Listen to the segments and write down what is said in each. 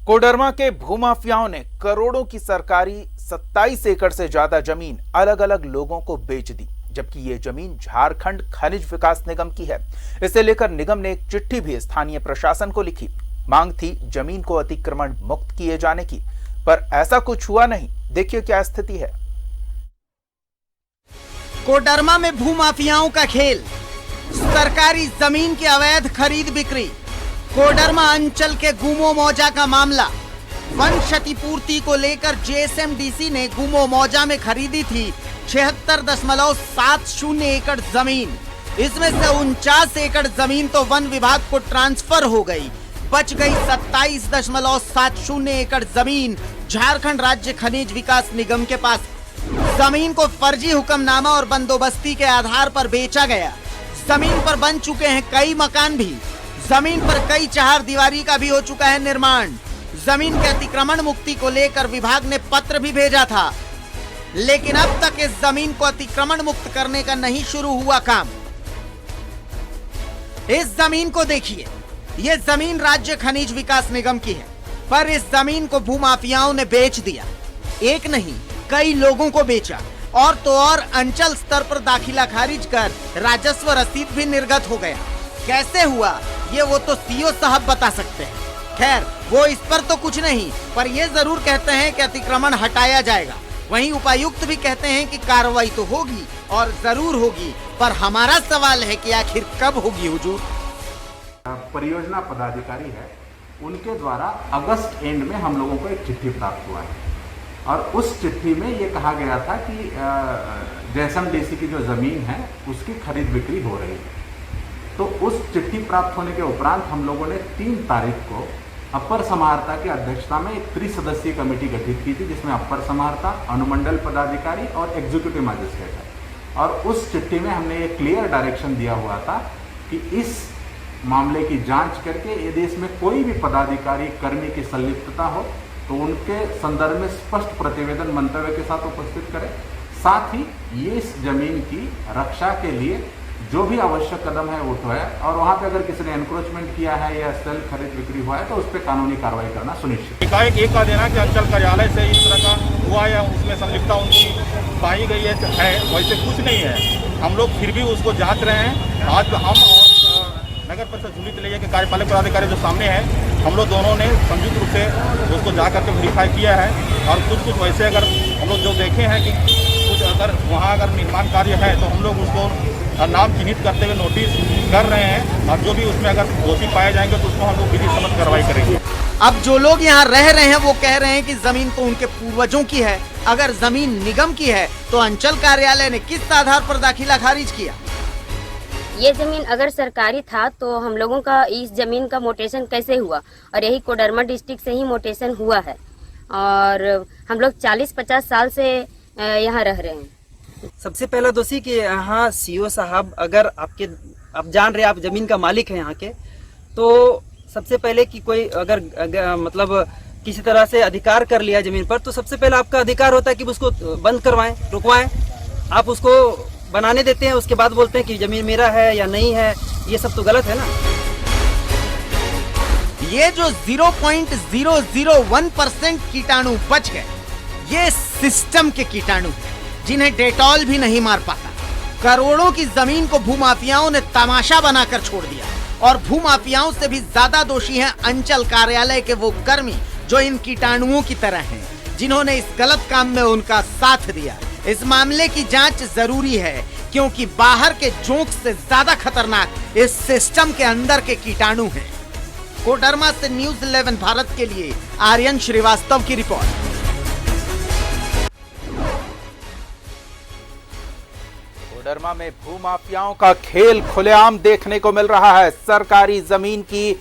कोडरमा के भूमाफियाओं ने करोड़ों की सरकारी 27 एकड़ से ज्यादा जमीन अलग अलग लोगों को बेच दी, जबकि ये जमीन झारखंड खनिज विकास निगम की है। इसे लेकर निगम ने एक चिट्ठी भी स्थानीय प्रशासन को लिखी। मांग थी जमीन को अतिक्रमण मुक्त किए जाने की, पर ऐसा कुछ हुआ नहीं। देखिए क्या स्थिति है। कोडरमा में भूमाफियाओं का खेल, सरकारी जमीन की अवैध खरीद बिक्री, कोडरमा अंचल के गुमो मौजा का मामला। वन क्षतिपूर्ति को लेकर जेएसएमडीसी ने गुमो मौजा में खरीदी थी 76.70 एकड़ जमीन। इसमें से 49 एकड़ जमीन तो वन विभाग को ट्रांसफर हो गई, बच गई 27.70 एकड़ जमीन झारखंड राज्य खनिज विकास निगम के पास। जमीन को फर्जी हुक्मनामा और बंदोबस्ती के आधार पर बेचा गया। जमीन पर बन चुके हैं कई मकान भी, जमीन पर कई चार दीवारी का भी हो चुका है निर्माण। जमीन के अतिक्रमण मुक्ति को लेकर विभाग ने पत्र भी भेजा था, लेकिन अब तक इस जमीन को अतिक्रमण मुक्त करने का नहीं शुरू हुआ काम। इस जमीन को देखिए, ये जमीन राज्य खनिज विकास निगम की है, पर इस जमीन को भूमाफियाओं ने बेच दिया। एक नहीं, कई लोगों को बेचा, और तो और अंचल स्तर पर दाखिला खारिज कर राजस्व रसीद भी निर्गत हो गया। कैसे हुआ ये वो तो सीओ साहब बता सकते हैं। खैर, वो इस पर तो कुछ नहीं, पर ये जरूर कहते हैं कि अतिक्रमण हटाया जाएगा। वहीं उपायुक्त भी कहते हैं कि कार्रवाई तो होगी और जरूर होगी, पर हमारा सवाल है कि आखिर कब होगी हुजूर। परियोजना पदाधिकारी है, उनके द्वारा अगस्त एंड में हम लोगों को एक चिट्ठी प्राप्त हुआ है, और उस चिट्ठी में ये कहा गया था कि जेएसएमडीसी की जो जमीन है उसकी खरीद बिक्री हो रही है। तो उस चिट्ठी प्राप्त होने के उपरांत हम लोगों ने 3 तारीख को अपर समाहर्ता की अध्यक्षता में एक त्रिसदस्यीय कमेटी गठित की थी, जिसमें अपर समाहर्ता, अनुमंडल पदाधिकारी और एग्जीक्यूटिव मजिस्ट्रेट है। और उस चिट्ठी में हमने ये क्लियर डायरेक्शन दिया हुआ था कि इस मामले की जांच करके यदि इसमें कोई भी पदाधिकारी कर्मी की संलिप्तता हो तो उनके संदर्भ में स्पष्ट प्रतिवेदन मंतव्य के साथ उपस्थित करें। साथ ही ये इस जमीन की रक्षा के लिए जो भी आवश्यक कदम है उठाए, और वहाँ पे अगर किसी ने एनक्रोचमेंट किया है या सेल खरीद बिक्री हुआ है तो उस पर कानूनी कार्रवाई करना सुनिश्चित। एकाएक एक का देना कि अंचल कार्यालय से इस तरह का हुआ या उसमें संलिप्तता उनकी पाई गई है, वैसे कुछ नहीं है। हम लोग फिर भी उसको जांच रहे हैं। आज हम और नगर परिषद झुली तिलैया के कार्यपालक पदाधिकारी जो सामने है, हम लोग दोनों ने संयुक्त रूप से उसको जा करके वेरीफाई किया है। और कुछ वैसे अगर हम लोग जो देखे हैं कि कुछ अगर वहाँ अगर निर्माण कार्य है तो हम लोग उसको नाम चिन्हित करते हुए नोटिस कर रहे हैं, और जो भी उसमें अगर दोषी पाए जाएंगे तो उसको हम लोग विधि सम्मत कार्रवाई करेंगे। अब जो लोग यहाँ रह रहे हैं वो कह रहे हैं कि जमीन तो उनके पूर्वजों की है। अगर जमीन निगम की है तो अंचल कार्यालय ने किस आधार पर दाखिला खारिज किया? ये जमीन अगर सरकारी था तो हम लोगों का इस जमीन का मोटेशन कैसे हुआ? और यही कोडरमा डिस्ट्रिक्ट से ही मोटेशन हुआ है, और हम लोग 40-50 साल से यहाँ रह रहे हैं। सबसे पहला दोषी कि यहाँ सीओ साहब, अगर आप जान रहे, आप जमीन का मालिक है यहाँ के, तो सबसे पहले कि कोई अगर मतलब किसी तरह से अधिकार कर लिया जमीन पर, तो सबसे पहले आपका अधिकार होता है कि उसको बंद करवाएं, रुकवाएं। आप उसको बनाने देते हैं, उसके बाद बोलते हैं कि जमीन मेरा है या नहीं है। ये सब तो गलत है ना। ये जो 0.001% कीटाणु बच गए, ये सिस्टम के कीटाणु हैं, जिन्हें डेटॉल भी नहीं मार पाता। करोड़ों की जमीन को भूमाफियाओं ने तमाशा बनाकर छोड़ दिया, और भूमाफियाओं से भी ज्यादा दोषी हैं अंचल कार्यालय के वो कर्मी जो इन कीटाणुओं की तरह हैं, जिन्होंने इस गलत काम में उनका साथ दिया। इस मामले की जांच जरूरी है, क्योंकि बाहर के जोंक से ज्यादा खतरनाक इस सिस्टम के अंदर के कीटाणु हैं। कोडरमा से न्यूज़ 11 भारत के लिए आर्यन श्रीवास्तव की रिपोर्ट। कोडरमा में भूमाफियाओं का खेल खुलेआम देखने को मिल रहा है। सरकारी जमीन की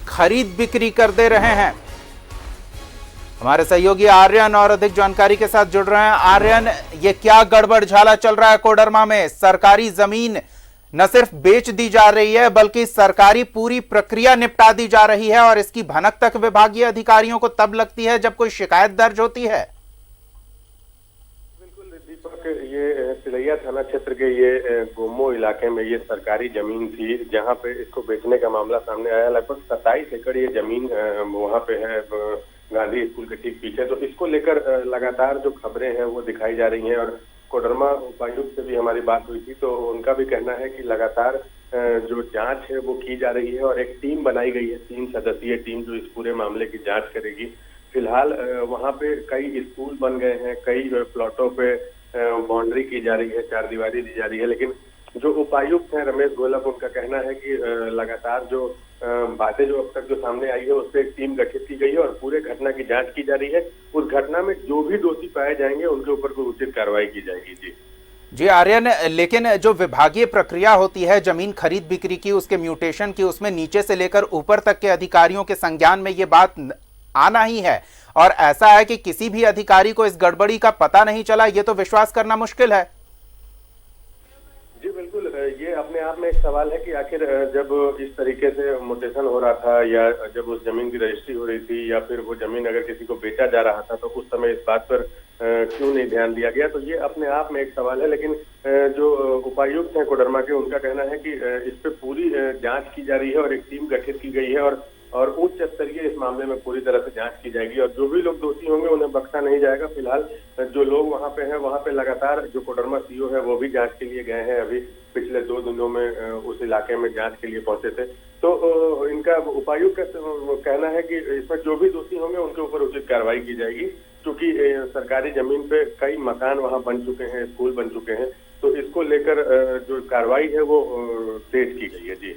खरीद बिक्री कर दे रहे हैं। हमारे सहयोगी आर्यन और अधिक जानकारी के साथ जुड़ रहे हैं। आर्यन, ये क्या गड़बड़ झाला चल रहा है कोडरमा में? सरकारी जमीन न सिर्फ बेच दी जा रही है, बल्कि सरकारी पूरी प्रक्रिया निपटा दी जा रही है, और इसकी भनक तक विभागीय अधिकारियों को तब लगती है जब कोई शिकायत दर्ज होती है। ये तिलैया थाना क्षेत्र के ये गोमो इलाके में ये सरकारी जमीन थी, जहां पे इसको बेचने का मामला सामने आया। लगभग 27 एकड़ ये जमीन वहां पे है गांधी स्कूल के ठीक पीछे। तो इसको लेकर लगातार जो खबरें हैं वो दिखाई जा रही हैं, और कोडरमा उपायुक्त से भी हमारी बात हुई थी, तो उनका भी कहना है कि लगातार जो जांच है वो की जा रही है और एक टीम बनाई गई है, 3 सदस्यीय टीम जो इस पूरे मामले की जांच करेगी। फिलहाल वहां पे कई स्कूल बन गए हैं, कई प्लॉटों पे बाउंड्री की जा रही है, 4 दीवारी दी जा रही है, लेकिन जो उपायुक्त हैं रमेश गोलक, उनका कहना है कि लगातार जो बातें जो अब तक जो सामने आई है उस पर एक टीम गठित की गई है और पूरे घटना की जांच की जा रही है। उस घटना में जो भी दोषी पाए जाएंगे उनके ऊपर कोई उचित कार्रवाई की जाएगी। जी आर्यन, लेकिन जो विभागीय प्रक्रिया होती है जमीन खरीद बिक्री की, उसके म्यूटेशन की, उसमें नीचे से लेकर ऊपर तक के अधिकारियों के संज्ञान में ये बात आना ही है, और ऐसा है कि किसी भी अधिकारी को इस गड़बड़ी का पता नहीं चला, ये तो विश्वास करना मुश्किल है। जी बिल्कुल, ये अपने आप में एक सवाल है कि आखिर जब इस तरीके से म्यूटेशन हो रहा था या जब उस जमीन की रजिस्ट्री हो रही थी या फिर वो जमीन अगर किसी को बेचा जा रहा था तो उस समय इस बात पर क्यों नहीं ध्यान दिया गया, तो ये अपने आप में एक सवाल है। लेकिन जो उपायुक्त हैं कोडरमा के, उनका कहना है कि इस पे पूरी जांच की जा रही है और एक टीम गठित की गई है और उच्च स्तरीय इस मामले में पूरी तरह से जांच की जाएगी और जो भी लोग दोषी होंगे उन्हें बख्शा नहीं जाएगा। फिलहाल जो लोग वहां पे हैं, वहां पे लगातार जो कोडरमा सीओ है वो भी जांच के लिए गए हैं, अभी पिछले 2 दिनों में उस इलाके में जांच के लिए पहुंचे थे। तो इनका उपायुक्त का कहना है कि इसमें जो भी दोषी होंगे उनके ऊपर उचित कार्रवाई की जाएगी, क्योंकि सरकारी जमीन पे कई मकान वहां बन चुके हैं, स्कूल बन चुके हैं, तो इसको लेकर जो कार्रवाई है वो तेज की गई है। जी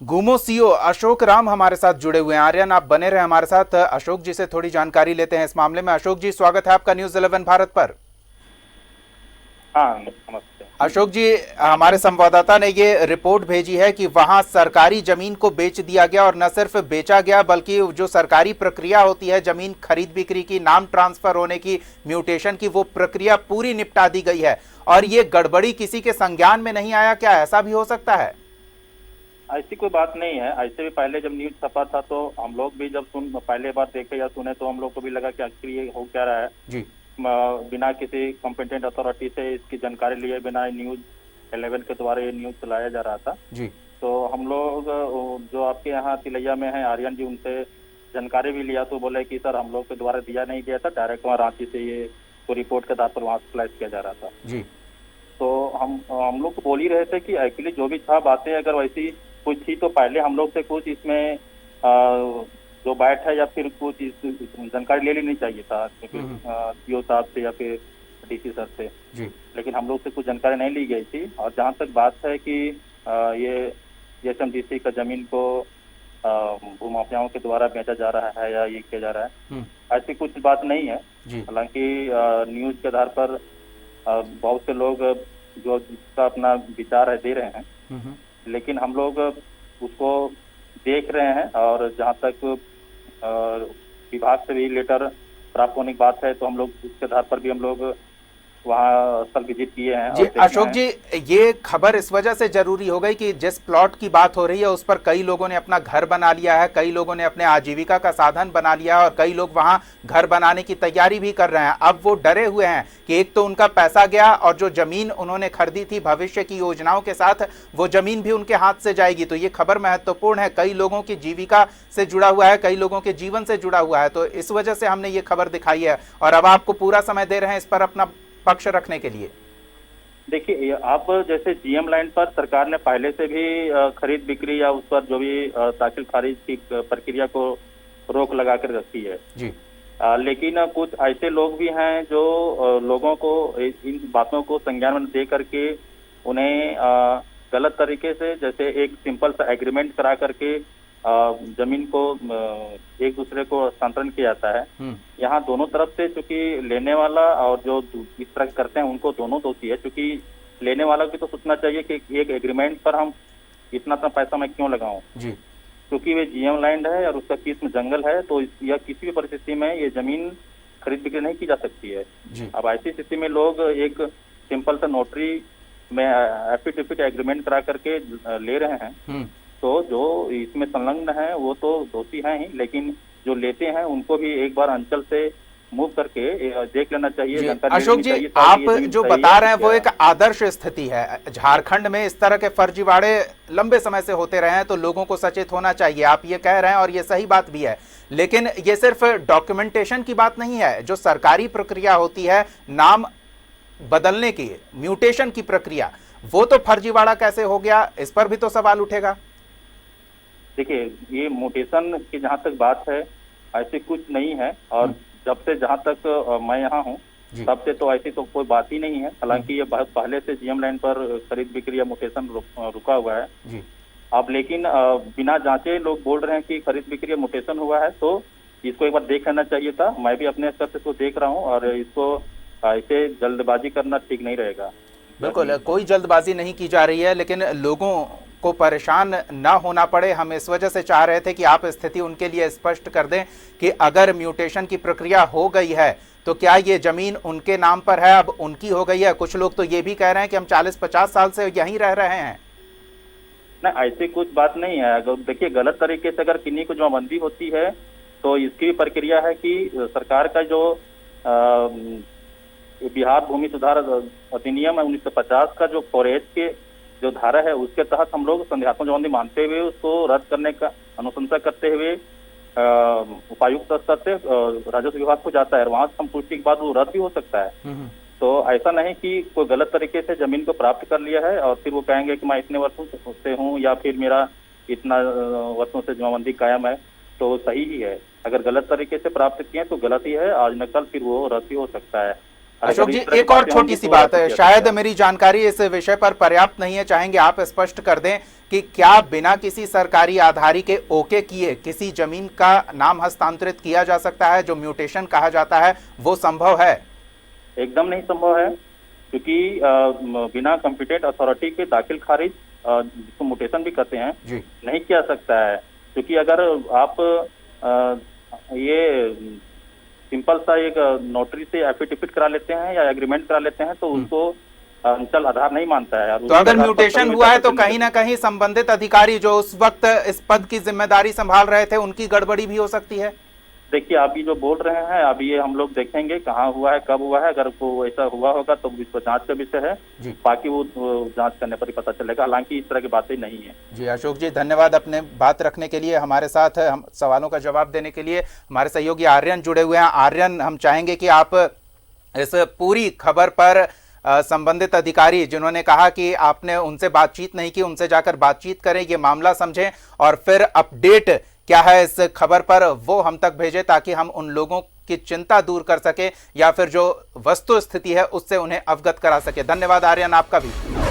गुमो सीओ अशोक राम हमारे साथ जुड़े हुए हैं। आर्यन, आप बने रहे हमारे साथ, अशोक जी से थोड़ी जानकारी लेते हैं इस मामले में। अशोक जी, स्वागत है आपका न्यूज़ 11 भारत पर। हाँ, नमस्ते अशोक जी, हमारे संवाददाता ने ये रिपोर्ट भेजी है कि वहां सरकारी जमीन को बेच दिया गया, और न सिर्फ बेचा गया बल्कि जो सरकारी प्रक्रिया होती है जमीन खरीद बिक्री की, नाम ट्रांसफर होने की, म्यूटेशन की, वो प्रक्रिया पूरी निपटा दी गई है और ये गड़बड़ी किसी के संज्ञान में नहीं आया। क्या ऐसा भी हो सकता है? ऐसी कोई बात नहीं है। ऐसे भी पहले जब न्यूज छपा था तो हम लोग भी जब पहले बार देखे या सुने तो हम लोग को भी लगा कि आखिर ये हो क्या रहा है जी। बिना किसी कॉम्पिटेंट अथॉरिटी से इसकी जानकारी लिए बिना न्यूज 11 के द्वारा ये न्यूज चलाया जा रहा था जी। तो हम लोग जो आपके यहाँ तिलैया में है आर्यन जी, उनसे जानकारी भी लिया तो बोले कि सर हम लोग के द्वारा दिया नहीं गया था, डायरेक्ट वहाँ रांची से ये को रिपोर्ट के आधार पर वहाँ फ्लैश किया जा रहा था जी। तो हम लोग को बोल ही रहे थे कि एक्चुअली जो भी था बातें अगर वैसी कुछ थी तो पहले हम लोग से कुछ इसमें जो बैठ है या फिर कुछ जानकारी ले लेनी चाहिए था सीओ साहब से या फिर डीसी सर से जी। लेकिन हम लोग से कुछ जानकारी नहीं ली गई थी। और जहाँ तक बात है कि ये एसएमडीसी का जमीन को भूमाफियाओं के द्वारा बेचा जा रहा है या ये किया जा रहा है, ऐसी कुछ बात नहीं है। हालांकि न्यूज के आधार पर बहुत से लोग जो जिसका अपना विचार है दे रहे हैं, लेकिन हम लोग उसको देख रहे हैं और जहाँ तक विभाग से भी लेटर प्राप्त होने की बात है तो हम लोग उसके आधार पर भी हम लोग वहाँ स्थल विजिट किए हैं। जी अशोक जी, ये खबर इस वजह से जरूरी हो गई कि जिस प्लॉट की बात हो रही है उस पर कई लोगों ने अपना घर बना लिया है, कई लोगों ने अपने आजीविका का साधन बना लिया है और कई लोग वहां घर बनाने की तैयारी भी कर रहे हैं। अब वो डरे हुए हैं कि एक तो उनका पैसा गया और जो जमीन उन्होंने खरीदी थी भविष्य की योजनाओं के साथ, वो जमीन भी उनके हाथ से जाएगी। तो ये खबर महत्वपूर्ण है, कई लोगों की जीविका से जुड़ा हुआ है, कई लोगों के जीवन से जुड़ा हुआ है। तो इस वजह से हमने ये खबर दिखाई है और अब आपको पूरा समय दे रहे हैं इस पर अपना पक्ष रखने के लिए। देखिए, आप जैसे जीएम लाइन पर सरकार ने पहले से भी खरीद बिक्री या उस पर जो भी दाखिल खारिज की प्रक्रिया को रोक लगा कर रखी है जी। लेकिन कुछ ऐसे लोग भी हैं जो लोगों को इन बातों को संज्ञान में दे करके उन्हें गलत तरीके से, जैसे एक सिंपल सा एग्रीमेंट करा करके जमीन को एक दूसरे को हस्तांतरण किया जाता है। यहाँ दोनों तरफ से, चूंकि लेने वाला और जो इस तरह करते हैं उनको दोनों दोषी है। चूंकि लेने वाला भी तो सोचना चाहिए कि एक एग्रीमेंट पर हम इतना पैसा मैं क्यों लगाऊं जी, क्योंकि वे जीएम लैंड है और उसका किस्म जंगल है, तो यह किसी भी परिस्थिति में ये जमीन खरीद बिक्री नहीं की जा सकती है जी। अब ऐसी स्थिति में लोग एक सिंपल सा नोटरी में एफिडेविट एग्रीमेंट करा करके ले रहे हैं, तो जो इसमें संलग्न है वो तो दोषी हैं ही, लेकिन जो लेते हैं उनको भी एक बार अंचल से मूव करके देख लेना चाहिए, जी, जानकारी अशोक लेनी जी, चाहिए, आप ये जमीन जो सही है बता रहे हैं क्या वो है। एक आदर्श स्थिति है। झारखंड में इस तरह के फर्जीवाड़े लंबे समय से होते रहे हैं, तो लोगों को सचेत होना चाहिए, आप ये कह रहे हैं और ये सही बात भी है। लेकिन ये सिर्फ डॉक्यूमेंटेशन की बात नहीं है, जो सरकारी प्रक्रिया होती है नाम बदलने की, म्यूटेशन की प्रक्रिया, वो तो फर्जीवाड़ा कैसे हो गया, इस पर भी तो सवाल उठेगा। देखिए, ये म्यूटेशन की जहाँ तक बात है, ऐसे कुछ नहीं है। और जब से जहाँ तक मैं यहाँ हूँ, तब से तो ऐसी तो कोई बात ही नहीं है। हालांकि ये बहुत पहले से जीएम लाइन पर खरीद बिक्री या म्यूटेशन रुका हुआ है जी। अब लेकिन बिना जांचे लोग बोल रहे हैं कि खरीद बिक्री या म्यूटेशन हुआ है, तो इसको एक बार देख लेना चाहिए था। मैं भी अपने स्तर से इसको देख रहा हूँ और इसको ऐसे जल्दबाजी करना ठीक नहीं रहेगा। बिल्कुल, कोई जल्दबाजी नहीं की जा रही है, लेकिन लोगों को परेशान ना होना पड़े, हम इस वजह से चाह रहे थे कि आप स्थिति उनके लिए स्पष्ट कर दें कि अगर म्यूटेशन की प्रक्रिया हो गई है तो क्या ये जमीन उनके नाम पर है, अब उनकी हो गई है। कुछ लोग तो ये भी कह रहे हैं कि हम 40-50 साल से यहीं रह रहे हैं। नहीं, ऐसी कुछ बात नहीं है। अगर देखिए, गलत तरीके से अगर किन्हीं को जमाबंदी होती है तो इसकी प्रक्रिया है कि सरकार का जो बिहार भूमि सुधार अधिनियम है 1950 का जो 4H के जो धारा है, उसके तहत हम लोग संदेहात्मक जमाबंदी मानते हुए उसको रद्द करने का अनुशंसा करते हुए उपायुक्त स्तर से राजस्व विभाग को जाता है, वहां से संपुष्टि के बाद वो रद्द भी हो सकता है। तो ऐसा नहीं कि कोई गलत तरीके से जमीन को प्राप्त कर लिया है और फिर वो कहेंगे कि मैं इतने वर्षों से हूँ या फिर मेरा इतना वर्षों से जमाबंदी कायम है, तो सही ही है। अगर गलत तरीके से प्राप्त किए तो गलत ही है, आज न कल फिर वो रद्द भी हो सकता है। अशोक जी, एक और छोटी सी बात है, शायद मेरी जानकारी इस विषय पर पर्याप्त नहीं है, चाहेंगे आप स्पष्ट कर दें कि क्या बिना किसी सरकारी आधारी के ओके किए किसी जमीन का नाम हस्तांतरित किया जा सकता है, जो म्यूटेशन कहा जाता है, वो संभव है? एकदम नहीं संभव है, क्योंकि बिना कॉम्पिटेंट अथॉरिटी के दाखिल खारिज, जिसको म्यूटेशन भी कहते हैं जी, नहीं किया सकता है। क्योंकि अगर आप ये सिंपल सा एक नोटरी से एफिडेविट करा लेते हैं या एग्रीमेंट करा लेते हैं तो उसको चल आधार नहीं मानता है। तो अगर म्यूटेशन हुआ है तो कहीं ना कहीं संबंधित अधिकारी जो उस वक्त इस पद की जिम्मेदारी संभाल रहे थे, उनकी गड़बड़ी भी हो सकती है। देखिए, आप ये जो बोल रहे हैं, अब ये हम लोग देखेंगे कहाँ हुआ है, कब हुआ है। अगर को ऐसा हुआ होगा तो इसको जांच का विषय है, बाकी वो जांच करने पर ही पता चलेगा। हालांकि इस तरह की बातें नहीं है। जी अशोक जी, धन्यवाद अपने बात रखने के लिए, हमारे साथ हम सवालों का जवाब देने के लिए। हमारे सहयोगी आर्यन जुड़े हुए हैं। आर्यन, हम चाहेंगे कि आप इस पूरी खबर पर संबंधित अधिकारी जिन्होंने कहा कि आपने उनसे बातचीत नहीं की, उनसे जाकर बातचीत करें, ये मामला समझें और फिर अपडेट क्या है इस खबर पर वो हम तक भेजें, ताकि हम उन लोगों की चिंता दूर कर सके या फिर जो वस्तु स्थिति है उससे उन्हें अवगत करा सके। धन्यवाद आर्यन, आपका भी।